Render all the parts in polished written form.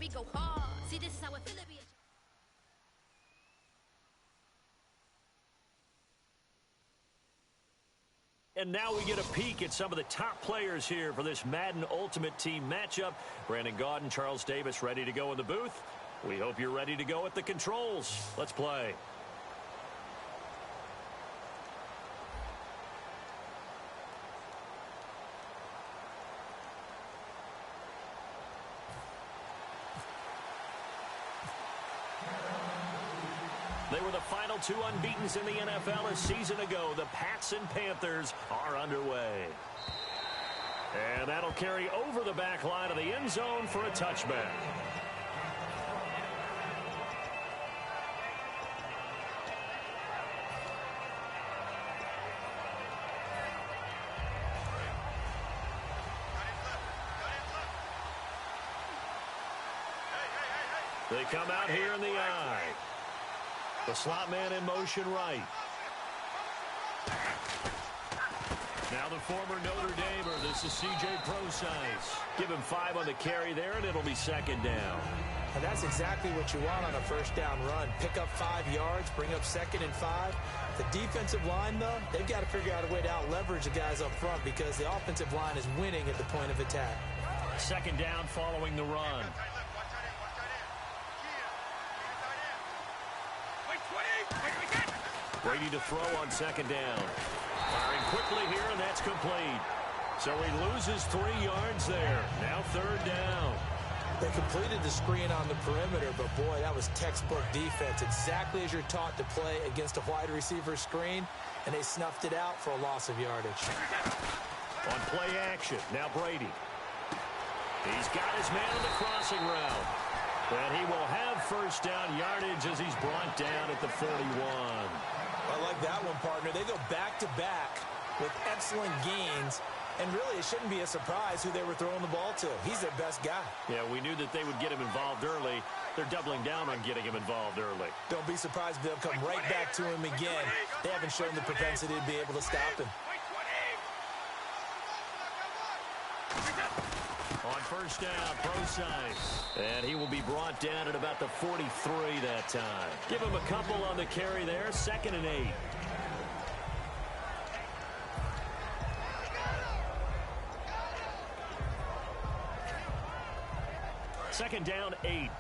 we go hard. See, this is how it feel to be. And now we get a peek at some of the top players here for this Madden Ultimate Team matchup. Brandon Gaudin, Charles Davis ready to go in the booth. We hope you're ready to go at the controls. Let's play. They were the final two unbeatens in the NFL a season ago. The Pats and Panthers are underway. And that'll carry over the back line of the end zone for a touchback. They come out here in the eye. The slot man in motion right. Now the former Notre Damer. This is C.J. Procise. Give him 5 on the carry there, and it'll be second down. And that's exactly what you want on a first down run. Pick up 5 yards, bring up 2nd and 5. The defensive line, though, they've got to figure out a way to out-leverage the guys up front because the offensive line is winning at the point of attack. Second down following the run. Brady to throw on second down. Firing quickly here, and that's complete. So he loses 3 yards there. Now third down. They completed the screen on the perimeter, but boy, that was textbook defense. Exactly as you're taught to play against a wide receiver screen, and they snuffed it out for a loss of yardage. On play action, now Brady. He's got his man on the crossing route. And he will have first down yardage as he's brought down at the 41. I like that one, partner. They go back-to-back with excellent gains, and really it shouldn't be a surprise who they were throwing the ball to. He's their best guy. Yeah, we knew that they would get him involved early. They're doubling down on getting him involved early. Don't be surprised if they'll come right back to him again. They haven't shown the propensity to be able to stop him. On first down, Procise. And he will be brought down at about the 43 that time. Give him a couple on the carry there. 2nd and 8. Second down, 8.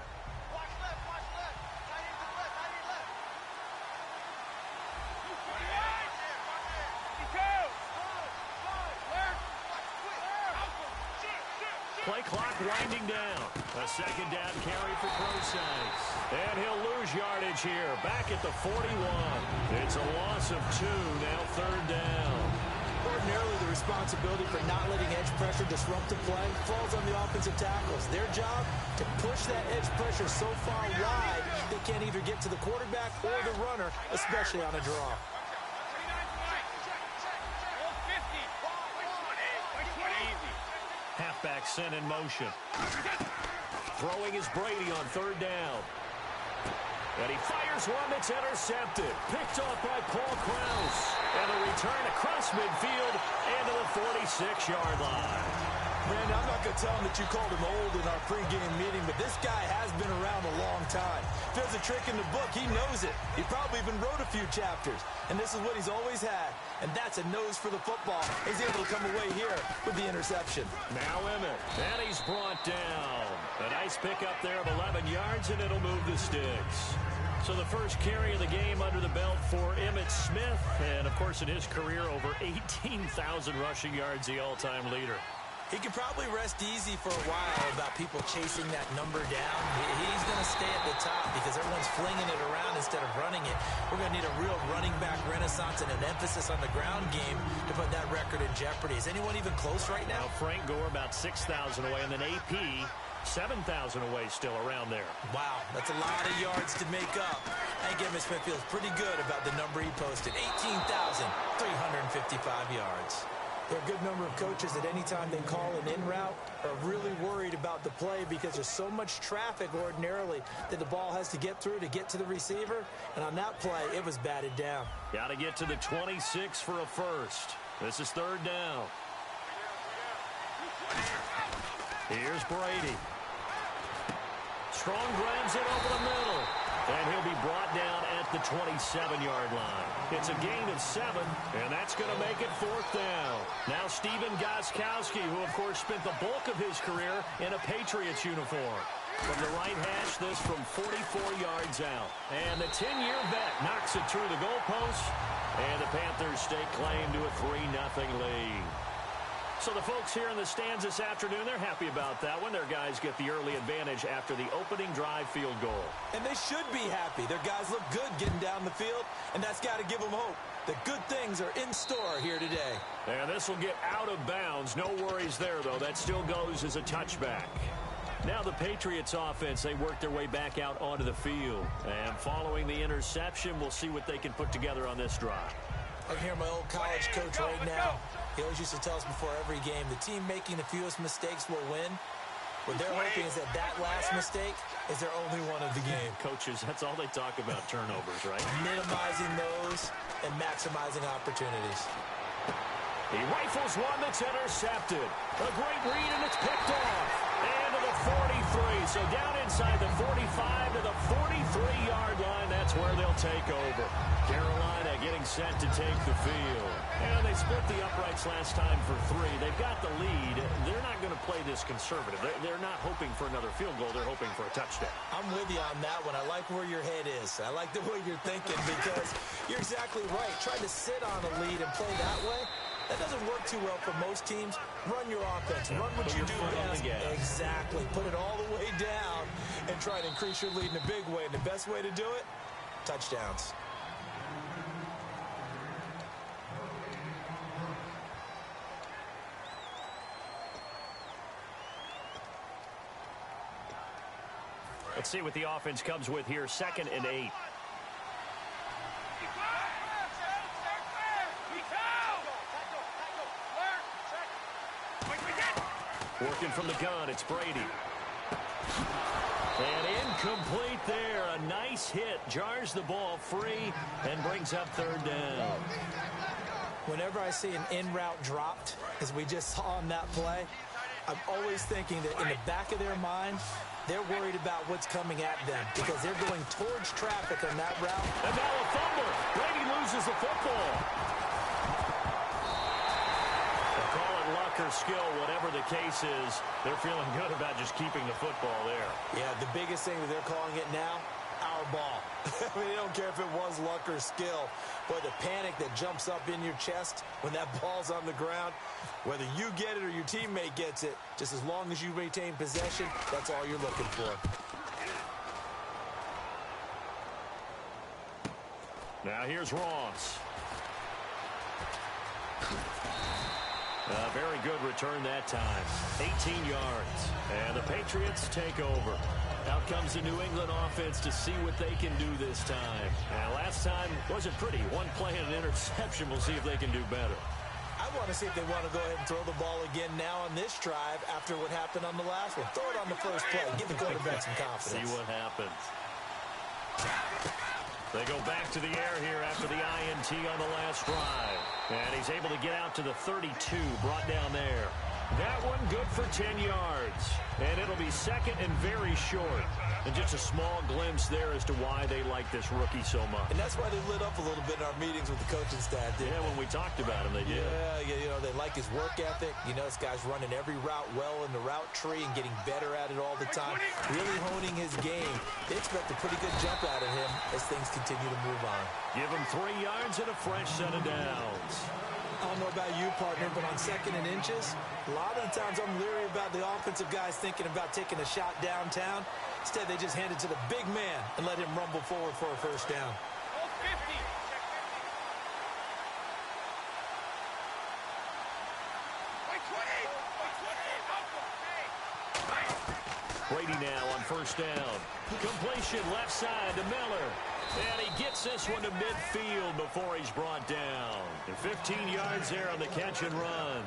Play clock winding down. A second down carry for Procise. And he'll lose yardage here. Back at the 41. It's a loss of 2. Now third down. Ordinarily, the responsibility for not letting edge pressure disrupt the play falls on the offensive tackles. Their job to push that edge pressure so far wide they can't either get to the quarterback or the runner, especially on a draw. Halfback sent in motion. Throwing is Brady on third down. And he fires one that's intercepted. Picked off by Paul Krause. And a return across midfield and to the 46-yard line. Brandon, I'm not going to tell him that you called him old in our pregame meeting, but this guy has been around a long time. If there's a trick in the book, he knows it. He probably even wrote a few chapters. And this is what he's always had. And that's a nose for the football. He's able to come away here with the interception. Now Emmett. And he's brought down. A nice pickup there of 11 yards, and it'll move the sticks. So the first carry of the game under the belt for Emmitt Smith. And, of course, in his career, over 18,000 rushing yards, the all-time leader. He can probably rest easy for a while about people chasing that number down. He's going to stay at the top because everyone's flinging it around instead of running it. We're going to need a real running back renaissance and an emphasis on the ground game to put that record in jeopardy. Is anyone even close right now? Frank Gore about 6,000 away, and then AP 7,000 away still around there. Wow, that's a lot of yards to make up. I think Emmitt Smith feels pretty good about the number he posted, 18,355 yards. There are a good number of coaches that any time they call an in route are really worried about the play because there's so much traffic ordinarily that the ball has to get through to get to the receiver. And on that play, it was batted down. Got to get to the 26 for a first. This is third down. Here's Brady. Strong grabs it over the middle. And he'll be brought down at the 27-yard line. It's a gain of 7, and that's going to make it 4th down. Now Steven Gostkowski, who, of course, spent the bulk of his career in a Patriots uniform. From the right hash, this from 44 yards out. And the 10-year vet knocks it through the goalpost, and the Panthers stake claim to a 3-0 lead. So the folks here in the stands this afternoon, they're happy about that one. Their guys get the early advantage after the opening drive field goal. And they should be happy. Their guys look good getting down the field, and that's got to give them hope that good things are in store here today. And this will get out of bounds. No worries there, though. That still goes as a touchback. Now the Patriots offense, they work their way back out onto the field. And following the interception, we'll see what they can put together on this drive. I hear my old college coach right now. He always used to tell us before every game, the team making the fewest mistakes will win. What they're hoping is that last mistake is their only one of the game. Coaches, that's all they talk about, turnovers, right? Minimizing those and maximizing opportunities. He rifles one that's intercepted. A great read, and it's picked off. And to the 43. So down inside the 45 to the 43-yard line. That's where they'll take over. Carolina getting set to take the field. And they split the uprights last time for 3. They've got the lead. They're not going to play this conservative. They're not hoping for another field goal. They're hoping for a touchdown. I'm with you on that one. I like where your head is. I like the way you're thinking because you're exactly right. Trying to sit on a lead and play that way, that doesn't work too well for most teams. Run your offense. Run what you do best. Exactly. Put it all the way down and try to increase your lead in a big way. And the best way to do it, touchdowns. Let's see what the offense comes with here. 2nd and 8. Working from the gun, it's Brady. And incomplete there. A nice hit. Jars the ball free and brings up 3rd down. Whenever I see an in-route dropped, as we just saw on that play, I'm always thinking that in the back of their mind, they're worried about what's coming at them because they're going towards traffic on that route. And now a fumble. Brady loses the football. They'll call it luck or skill, whatever the case is. They're feeling good about just keeping the football there. Yeah, the biggest thing that they're calling it now, our ball. I mean, they don't care if it was luck or skill. Boy, the panic that jumps up in your chest when that ball's on the ground, whether you get it or your teammate gets it, just as long as you retain possession, that's all you're looking for. Now here's Ross. A very good return that time. 18 yards. And the Patriots take over. Out comes the New England offense to see what they can do this time. And last time wasn't pretty. One play and an interception. We'll see if they can do better. I want to see if they want to go ahead and throw the ball again now on this drive after what happened on the last one. Throw it on the first play. Give the quarterback some confidence. See what happens. They go back to the air here after the INT on the last drive. And he's able to get out to the 32, brought down there. That one good for 10 yards. And it'll be 2nd and very short. And just a small glimpse there as to why they like this rookie so much. And that's why they lit up a little bit in our meetings with the coaching staff. Yeah, when we talked about him, they did. Yeah, you know, they like his work ethic. You know, this guy's running every route well in the route tree and getting better at it all the time. Really honing his game. They expect a pretty good jump out of him as things continue to move on. Give him 3 yards and a fresh set of downs. I don't know about you, partner, but on 2nd and inches, a lot of the times I'm leery about the offensive guys thinking about taking a shot downtown. Instead, they just hand it to the big man and let him rumble forward for a first down. Brady now on first down. Completion left side to Miller. And he gets this one to midfield before he's brought down. And 15 yards there on the catch and run.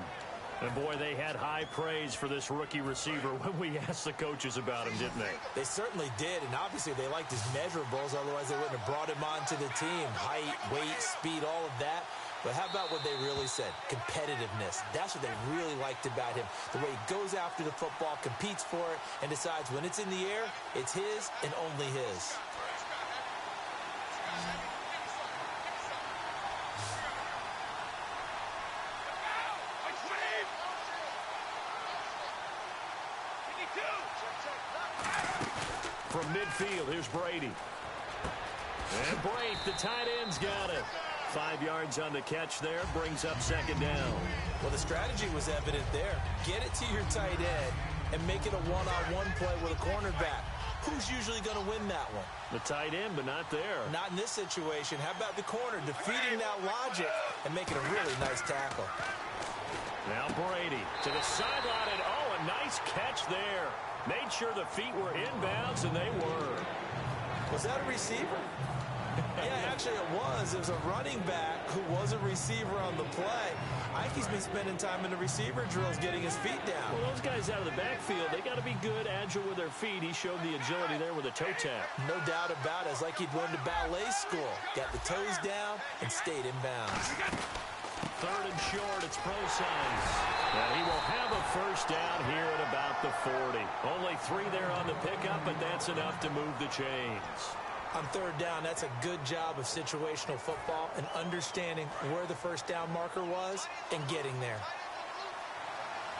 And, boy, they had high praise for this rookie receiver when we asked the coaches about him, didn't they? They certainly did, and obviously they liked his measurables. Otherwise, they wouldn't have brought him onto the team. Height, weight, speed, all of that. But how about what they really said? Competitiveness. That's what they really liked about him. The way he goes after the football, competes for it, and decides when it's in the air, it's his and only his. From midfield, here's Brady. And Brake, the tight end's got it. 5 yards on the catch there, brings up second down. Well, the strategy was evident there. Get it to your tight end and make it a one-on-one play with a cornerback. Who's usually going to win that one? The tight end, but not there. Not in this situation. How about the corner defeating that logic and making a really nice tackle? Now Brady to the sideline, and a nice catch there. Made sure the feet were inbounds, and they were. Was that a receiver? Yeah, actually it was. It was a running back who was a receiver on the play. Ike's been spending time in the receiver drills getting his feet down. Well, those guys out of the backfield, they got to be good, agile with their feet. He showed the agility there with a toe tap. No doubt about it. It's like he'd went to ballet school. Got the toes down and stayed in bounds. Third and short, it's Pro-Size. And he will have a first down here at about the 40. Only 3 there on the pickup, but that's enough to move the chains. On third down, that's a good job of situational football and understanding where the first down marker was and getting there.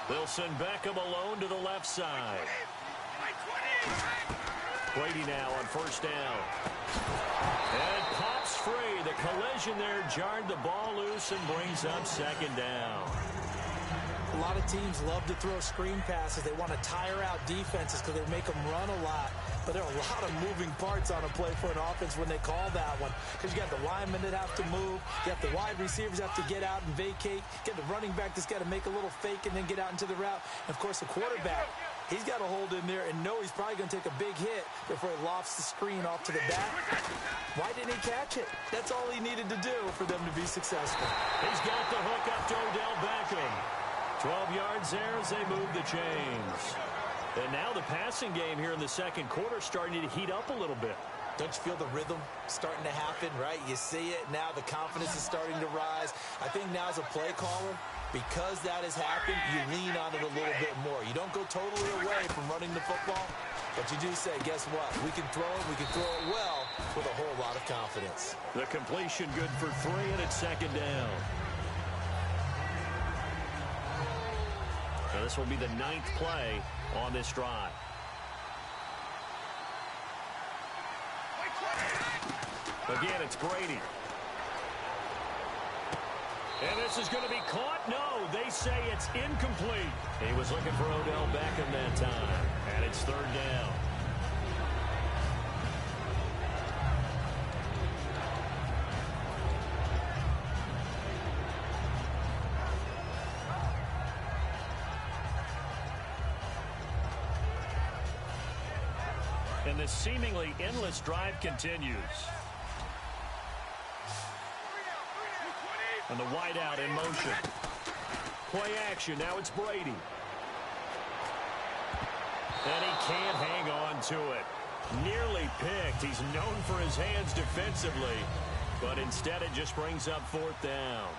They'll send Beckham alone to the left side. Brady now on first down. And pops free. The collision there jarred the ball loose and brings up second down. A lot of teams love to throw screen passes. They want to tire out defenses because they make them run a lot. But there are a lot of moving parts on a play for an offense when they call that one. Because you got the linemen that have to move. You have the wide receivers have to get out and vacate. You got the running back that's got to make a little fake and then get out into the route. And, of course, the quarterback, he's got to hold in there and know he's probably going to take a big hit before he lofts the screen off to the back. Why didn't he catch it? That's all he needed to do for them to be successful. He's got the hook up to Odell Beckham. 12 yards there as they move the chains. And now the passing game here in the second quarter starting to heat up a little bit. Don't you feel the rhythm starting to happen, right? You see it. Now the confidence is starting to rise. I think now as a play caller, because that has happened, you lean on it a little bit more. You don't go totally away from running the football, but you do say, guess what? We can throw it. We can throw it well with a whole lot of confidence. The completion good for 3, and it's second down. Now this will be the 9th play on this drive. Again, it's Brady. And this is going to be caught. No, they say it's incomplete. He was looking for Odell Beckham that time. And it's third down. And this seemingly endless drive continues. And the wideout in motion. Play action. Now it's Brady. And he can't hang on to it. Nearly picked. He's known for his hands defensively. But instead it just brings up fourth down.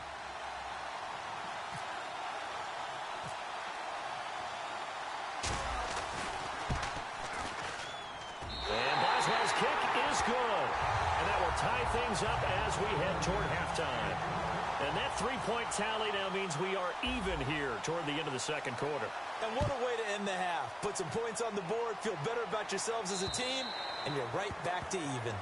Tie things up as we head toward halftime. And that three-point tally now means we are even here toward the end of the second quarter. And what a way to end the half. Put some points on the board, feel better about yourselves as a team, and you're right back to even.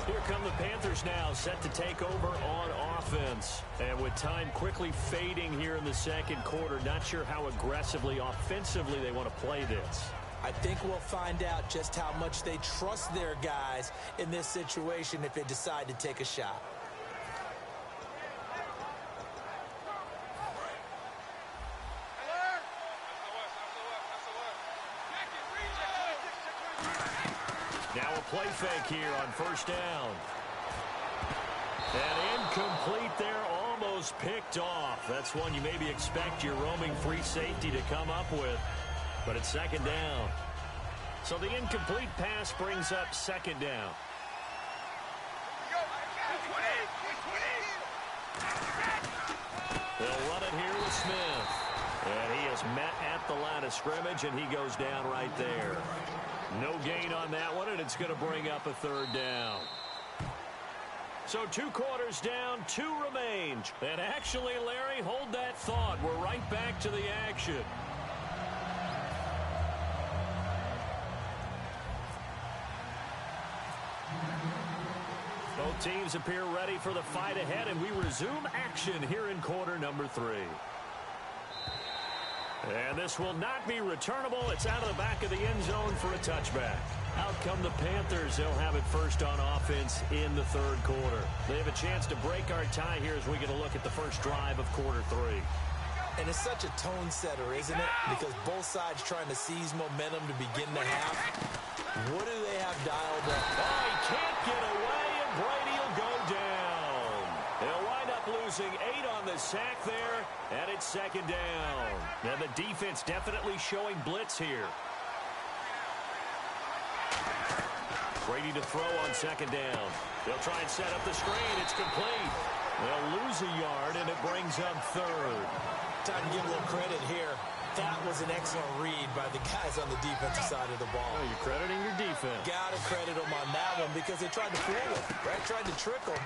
Here come the Panthers now, set to take over on offense. And with time quickly fading here in the second quarter, not sure how aggressively, offensively they want to play this. I think we'll find out just how much they trust their guys in this situation if they decide to take a shot. Now a play fake here on first down. And incomplete there, almost picked off. That's one you maybe expect your roaming free safety to come up with. But it's second down. So the incomplete pass brings up second down. They'll run it here with Smith. And he is met at the line of scrimmage, and he goes down right there. No gain on that one, and it's going to bring up a third down. So 2 quarters down, 2 remain. And actually, Larry, hold that thought. We're right back to the action. Both teams appear ready for the fight ahead, and we resume action here in quarter number 3. And this will not be returnable. It's out of the back of the end zone for a touchback. Out come the Panthers. They'll have it first on offense in the 3rd quarter. They have a chance to break our tie here as we get a look at the first drive of quarter 3. And it's such a tone setter, isn't it? Because both sides trying to seize momentum to begin the half. What do they have dialed up? Oh, he can't get away, and Brady will go down. They'll wind up losing 8 on the sack there, and it's 2nd down. Now the defense definitely showing blitz here. Brady to throw on 2nd down. They'll try and set up the screen. It's complete. They'll lose a yard, and it brings up 3rd. Time to give a little credit here. That was an excellent read by the guys on the defensive side of the ball. Oh, you're crediting your defense. Got to credit them on that one because they tried to fool him, right? Tried to trick him.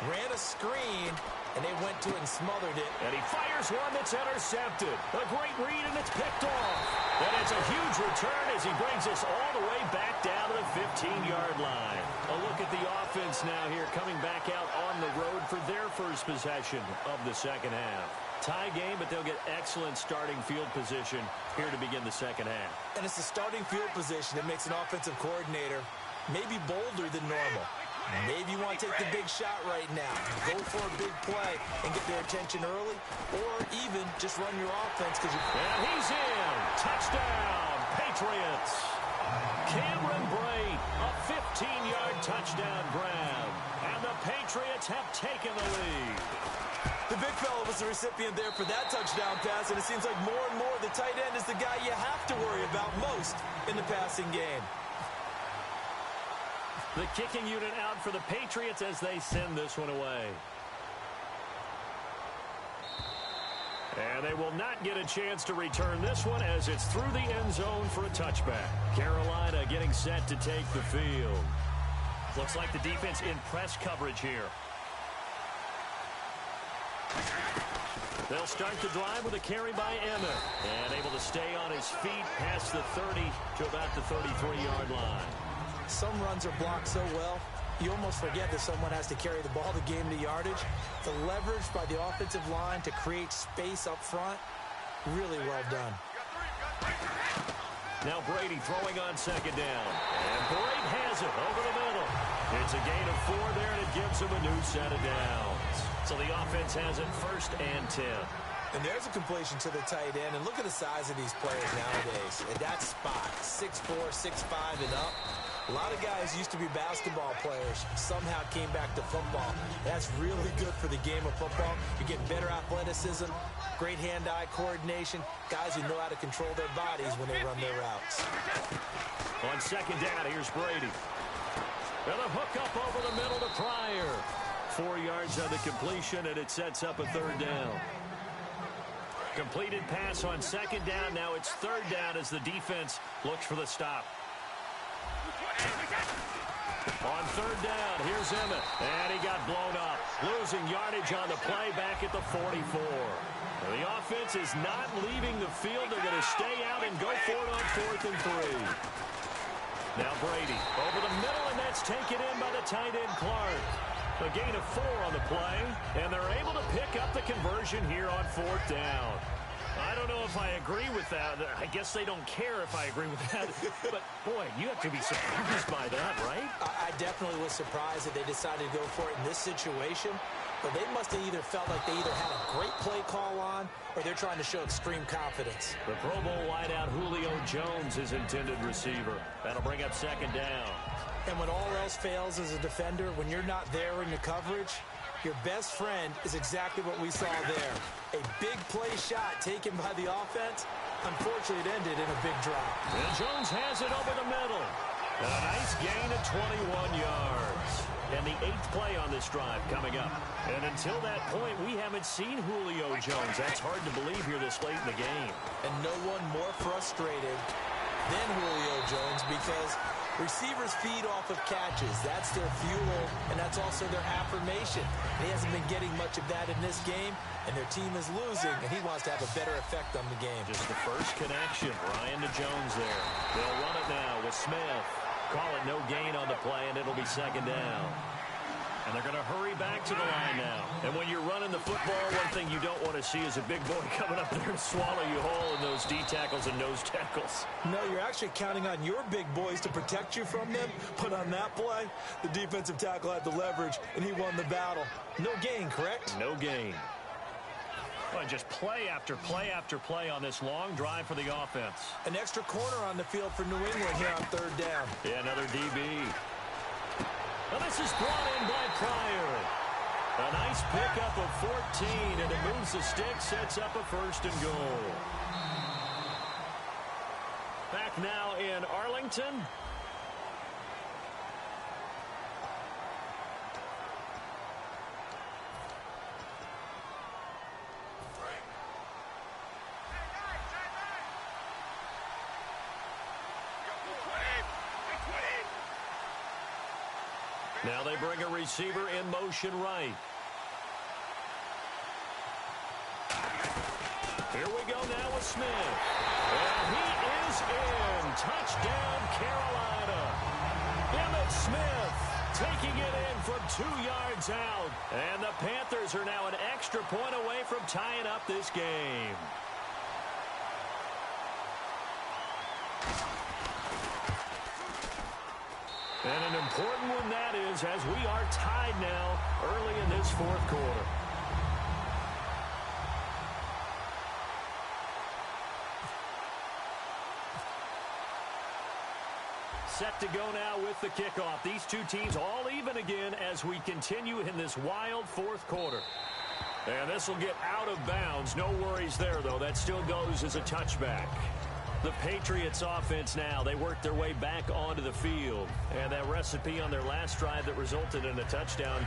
Ran a screen, and they went to it and smothered it. And he fires one that's intercepted. A great read, and it's picked off. And it's a huge return as he brings us all the way back down to the 15-yard line. A look at the offense now here coming back out on the road for their first possession of the second half. Tie game, but they'll get excellent starting field position here to begin the second half. And it's the starting field position that makes an offensive coordinator maybe bolder than normal. Maybe you want to take the big shot right now. Go for a big play and get their attention early, or even just run your offense because you... And he's in. Touchdown, Patriots. Cameron Brate, a 15-yard touchdown grab. And the Patriots have taken the lead. The big fella was the recipient there for that touchdown pass, and it seems like more and more the tight end is the guy you have to worry about most in the passing game. The kicking unit out for the Patriots as they send this one away. And they will not get a chance to return this one as it's through the end zone for a touchback. Carolina getting set to take the field. Looks like the defense in press coverage here. They'll start the drive with a carry by Emmett. And able to stay on his feet past the 30 to about the 33-yard line. Some runs are blocked so well, you almost forget that someone has to carry the ball to gain the yardage. The leverage by the offensive line to create space up front, really well done. Now Brady throwing on 2nd down. And Brady has it over the middle. It's a gain of 4 there, and it gives him a new set of downs. So the offense has it 1st and 10. And there's a completion to the tight end. And look at the size of these players nowadays. At that spot, 6'4", 6'5", and up. A lot of guys used to be basketball players, somehow came back to football. That's really good for the game of football. You get better athleticism, great hand-eye coordination, guys who know how to control their bodies when they run their routes. On 2nd down, here's Brady. And a hook up over the middle to Pryor. 4 yards on the completion, and it sets up a 3rd down. Completed pass on 2nd down. Now it's 3rd down as the defense looks for the stop. On 3rd down, here's Emmett. And he got blown up. Losing yardage on the play back at the 44. And the offense is not leaving the field. They're going to stay out and go for it on 4th and 3. Now Brady over the middle, and that's taken in by the tight end Clark. A gain of 4 on the play, and they're able to pick up the conversion here on 4th down. I don't know if I agree with that. I guess they don't care if I agree with that. But, boy, you have to be surprised by that, right? I definitely was surprised that they decided to go for it in this situation. But they must have either felt like they either had a great play call on or they're trying to show extreme confidence. The Pro Bowl wideout Julio Jones is intended receiver. That'll bring up 2nd down. And when all else fails as a defender, when you're not there in the coverage, your best friend is exactly what we saw there. A big play shot taken by the offense. Unfortunately, it ended in a big drop. And Jones has it over the middle. And a nice gain of 21 yards. and the 8th play on this drive coming up. And until that point, we haven't seen Julio Jones. That's hard to believe here this late in the game. And no one more frustrated than Julio Jones because receivers feed off of catches. That's their fuel, and that's also their affirmation. He hasn't been getting much of that in this game, and their team is losing, and he wants to have a better effect on the game. Just the first connection. Ryan to Jones there. They'll run it now with Smith. Call it no gain on the play, and it'll be second down. And they're going to hurry back to the line now. And when you're running the football, one thing you don't want to see is a big boy coming up there and swallow you whole in those D tackles and nose tackles. No, you're actually counting on your big boys to protect you from them. But on that play, the defensive tackle had the leverage, and he won the battle. No gain, correct? No gain. Well, just play after play after play on this long drive for the offense. An extra corner on the field for New England here on third down. Yeah, another DB. Well, this is brought in by Pryor. A nice pickup of 14, and it moves the stick, sets up a first and goal. Back now in Arlington. Now they bring a receiver in motion right. Here we go now with Smith. And he is in. Touchdown, Carolina. Emmitt Smith taking it in from 2 yards out. And the Panthers are now an extra point away from tying up this game. And an important one that is, as we are tied now early in this fourth quarter. Set to go now with the kickoff. These two teams all even again as we continue in this wild fourth quarter. And this will get out of bounds. No worries there, though. That still goes as a touchback. The Patriots offense now, they work their way back onto the field. And that recipe on their last drive that resulted in a touchdown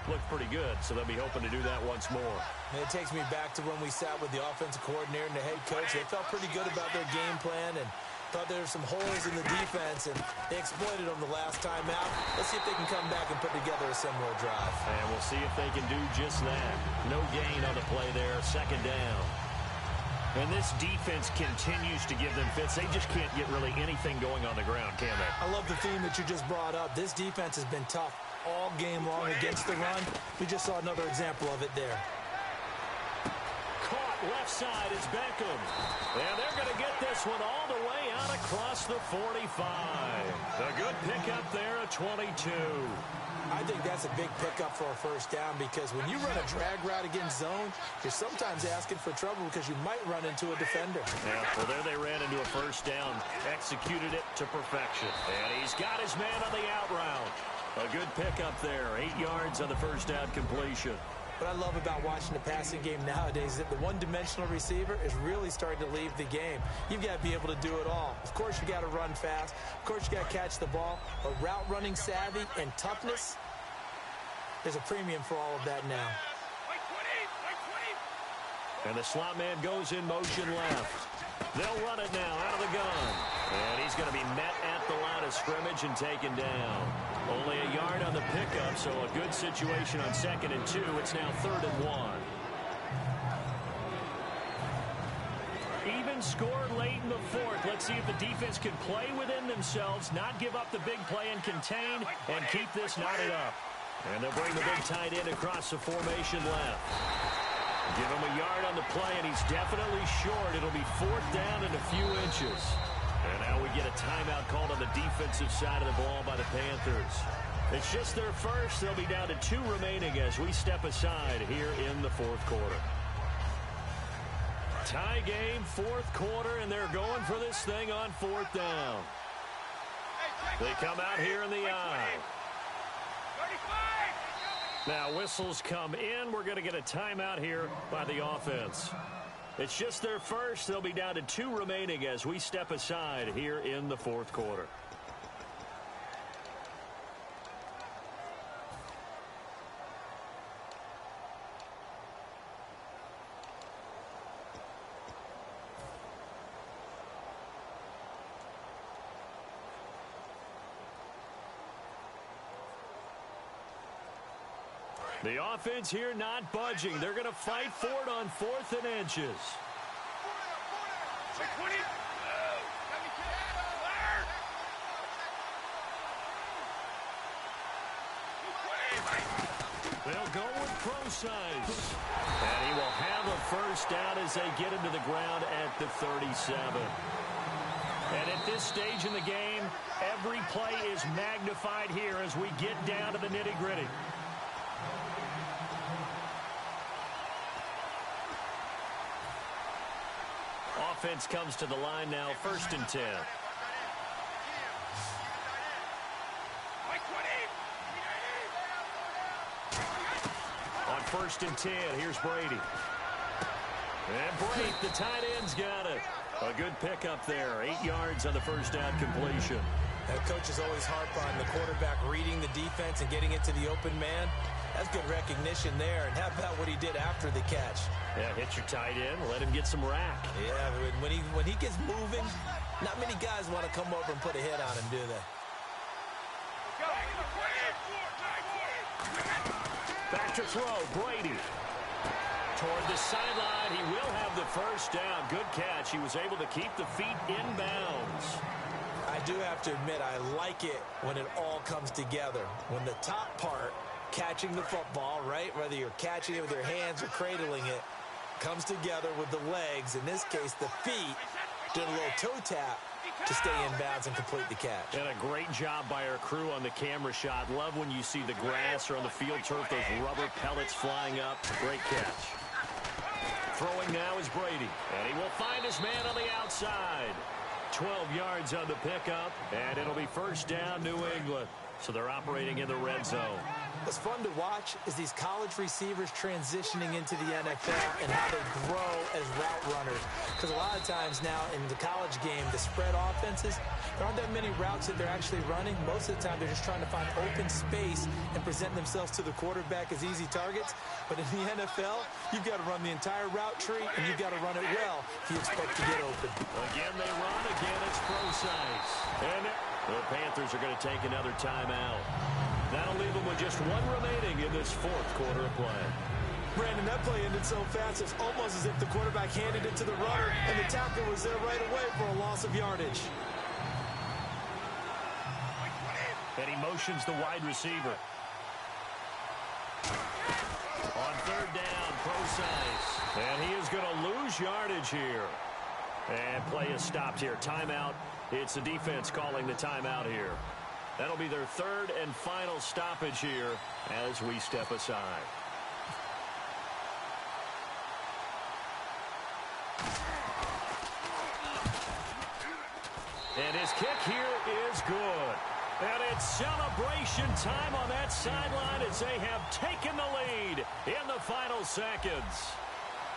looked pretty good. So they'll be hoping to do that once more. And it takes me back to when we sat with the offensive coordinator and the head coach. They felt pretty good about their game plan and thought there were some holes in the defense, and they exploited them the last time out. Let's see if they can come back and put together a similar drive. And we'll see if they can do just that. No gain on the play there, second down. And this defense continues to give them fits. They just can't get really anything going on the ground, can they? I love the theme that you just brought up. This defense has been tough all game long against the run. We just saw another example of it there. Caught left side is Beckham. And they're going to get this one all the way out across the 45. A good pickup there at 22. I think that's a big pickup for a first down because when you run a drag route against zone, you're sometimes asking for trouble because you might run into a defender. Yeah, well, there they ran into a first down, executed it to perfection. And he's got his man on the out route. A good pickup there, 8 yards on the first down completion. What I love about watching the passing game nowadays is that the one-dimensional receiver is really starting to leave the game. You've got to be able to do it all. Of course, you got to run fast. Of course, you got to catch the ball. But route running savvy and toughness, there's a premium for all of that now. And the slot man goes in motion left. They'll run it now out of the gun. And he's going to be met at the line of scrimmage and taken down. Only a yard on the pickup, so a good situation on 2nd and 2. It's now 3rd and 1. Even score late in the fourth. Let's see if the defense can play within themselves, not give up the big play and contain, and keep this knotted up. And they'll bring the big tight end across the formation left. Give him a yard on the play, and he's definitely short. It'll be 4th down and a few inches. And now we get a timeout called on the defensive side of the ball by the Panthers. It's just their first. They'll be down to 2 remaining as we step aside here in the fourth quarter. Tie game, fourth quarter, and they're going for this thing on 4th down. They come out here in the eye. Now whistles come in. We're going to get a timeout here by the offense. It's just their first. They'll be down to 2 remaining as we step aside here in the fourth quarter. The offense here not budging. They're going to fight for it on 4th and inches. They'll go with Pro-Size. And he will have a first down as they get him to the ground at the 37. And at this stage in the game, every play is magnified here as we get down to the nitty-gritty. Offense comes to the line now, 1st and 10. On 1st and 10, here's Brady. And Brady, the tight end's got it. A good pickup there, 8 yards on the first down completion. That coach is always harp on the quarterback reading the defense and getting it to the open man. That's good recognition there. And how about what he did after the catch? Yeah, hit your tight end, let him get some rack. Yeah, when he gets moving, not many guys want to come over and put a hit on him, do they? Back to throw, Brady. Toward the sideline, he will have the first down. Good catch. He was able to keep the feet in bounds. I do have to admit, I like it when it all comes together. When the top part, catching the football, right, whether you're catching it with your hands or cradling it, comes together with the legs, in this case the feet, did a little toe tap to stay in bounds and complete the catch. And a great job by our crew on the camera shot. Love when you see the grass or on the field turf, those rubber pellets flying up. Great catch. Throwing now is Brady, and he will find his man on the outside. 12 yards on the pickup, and it'll be first down, New England. So they're operating in the red zone. What's fun to watch is these college receivers transitioning into the NFL and how they grow as route runners. Because a lot of times now in the college game, the spread offenses, there aren't that many routes that they're actually running. Most of the time, they're just trying to find open space and present themselves to the quarterback as easy targets. But in the NFL, you've got to run the entire route tree, and you've got to run it well if you expect to get open. Again, they run. Again, it's Pro-Size. And the Panthers are going to take another timeout. That'll leave them with just one remaining in this 4th quarter of play. Brandon, that play ended so fast, it's almost as if the quarterback handed it to the runner, and the tackle was there right away for a loss of yardage. And he motions the wide receiver. On 3rd down, Pro-Size. And he is going to lose yardage here. And play is stopped here. Timeout. It's the defense calling the timeout here. That'll be their 3rd and final stoppage here as we step aside. And his kick here is good. And it's celebration time on that sideline as they have taken the lead in the final seconds.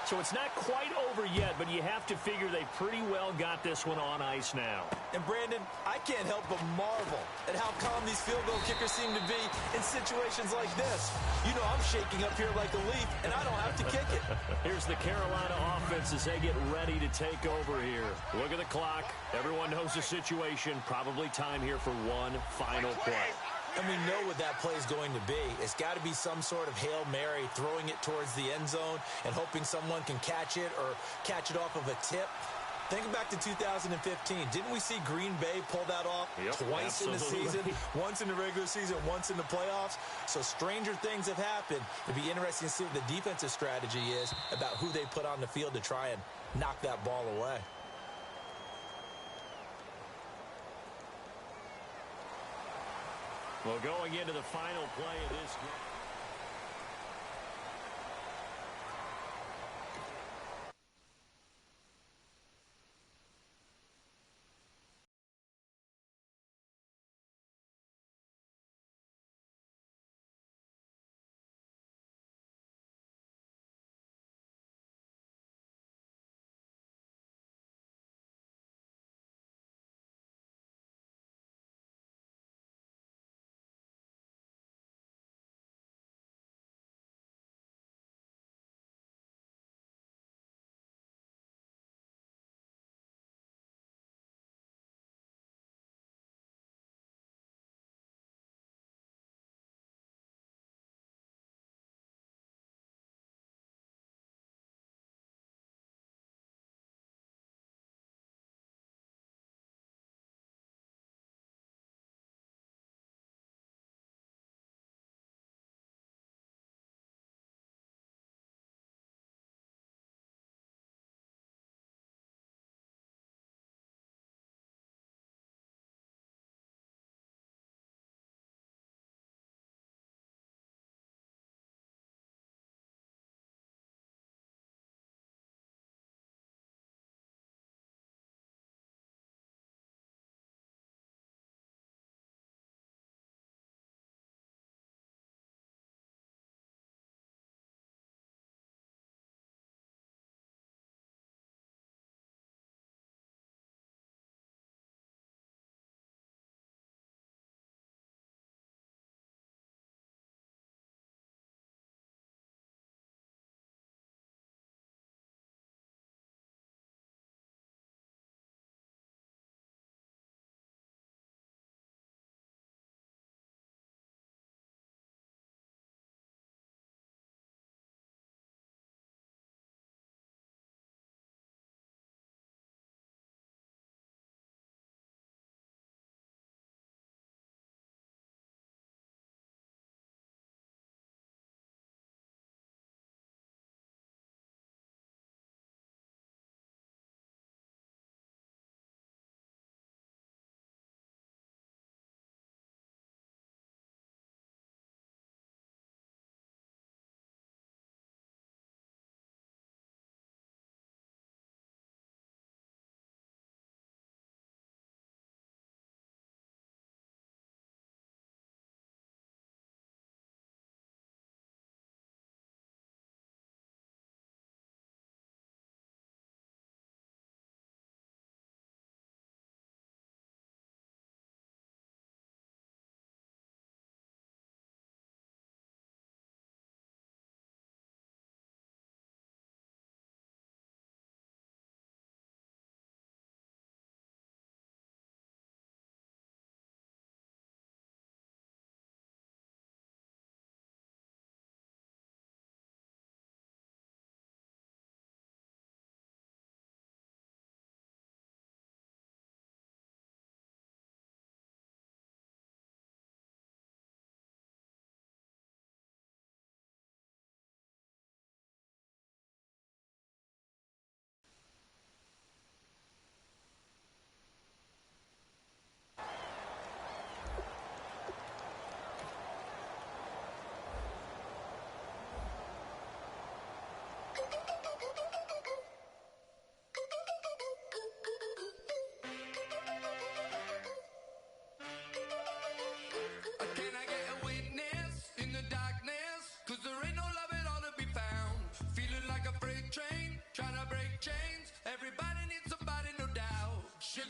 So it's not quite over yet, but you have to figure they pretty well got this one on ice now. And, Brandon, I can't help but marvel at how calm these field goal kickers seem to be in situations like this. You know I'm shaking up here like a leaf, and I don't have to kick it. Here's the Carolina offense as they get ready to take over here. Look at the clock. Everyone knows the situation. Probably time here for one final play. And we know what that play is going to be. It's got to be some sort of Hail Mary, throwing it towards the end zone and hoping someone can catch it or catch it off of a tip. Think back to 2015. Didn't we see Green Bay pull that off twice in the season? Once in the regular season, once in the playoffs. So stranger things have happened. It'd be interesting to see what the defensive strategy is about who they put on the field to try and knock that ball away. Well, going into the final play of this game.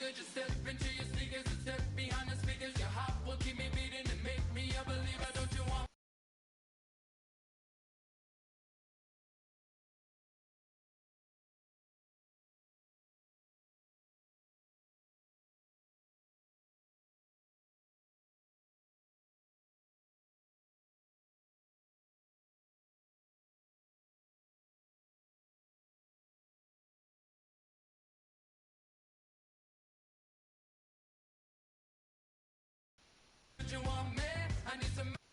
nigga, just step into your sneakers and step behind the speakers. Your heart will keep me beating and make me a believer. Don't you want? Don't you want me? I need some.